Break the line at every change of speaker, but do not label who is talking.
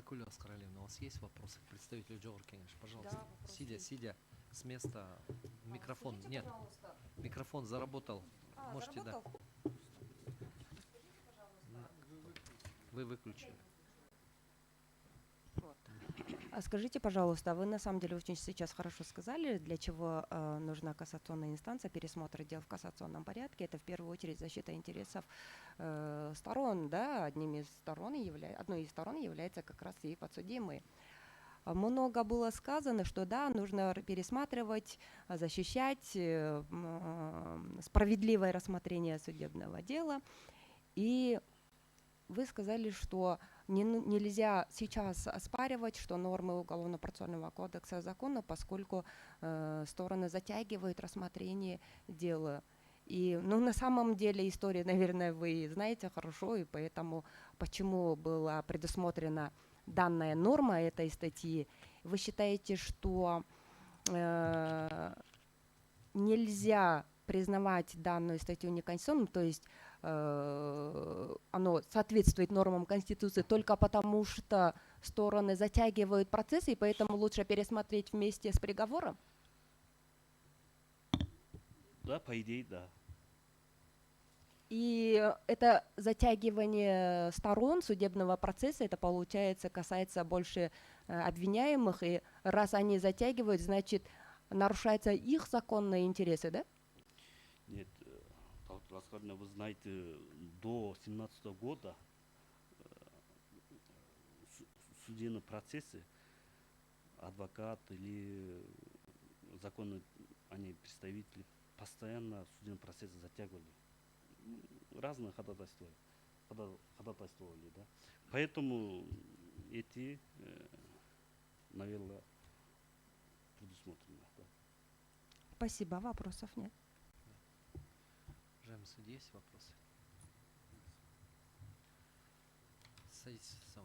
Акуля Аскаралевна, у вас есть вопросы к представителю Джохор Кенеш? Пожалуйста.
Да, вопросы есть.
Сидя с места. Микрофон.
Скажите,
Нет,
пожалуйста.
микрофон заработал. Можете, да.
Заработал? Скажите, пожалуйста.
Вы выключили.
Вот. Скажите, пожалуйста, вы на самом деле очень сейчас хорошо сказали, для чего нужна кассационная инстанция, пересмотр дел в кассационном порядке. Это в первую очередь защита интересов сторон, да, одной из сторон является как раз и подсудимый. Много было сказано, что да, нужно пересматривать, защищать справедливое рассмотрение судебного дела. И вы сказали, что нельзя сейчас оспаривать, что нормы Уголовно-процессуального кодекса закона, поскольку стороны затягивают рассмотрение дела. И на самом деле историю, наверное, вы знаете хорошо, и поэтому почему была предусмотрена данная норма этой статьи. Вы считаете, что нельзя признавать данную статью неконституционной, то есть оно соответствует нормам Конституции только потому, что стороны затягивают процесс, и поэтому лучше пересмотреть вместе с приговором?
Да, по идее, да.
И это затягивание сторон судебного процесса, это получается касается больше обвиняемых, и раз они затягивают, значит нарушаются их законные интересы, да?
Нет, вы знаете, до 2017 года судебном процессе адвокат или законные они представители постоянно судебный процесс затягивали. Разные ходатайствовали, да. Поэтому эти, наверное, предусмотрены. Да.
Спасибо, вопросов нет.
Уважаемый судья, есть вопросы? Садитесь, что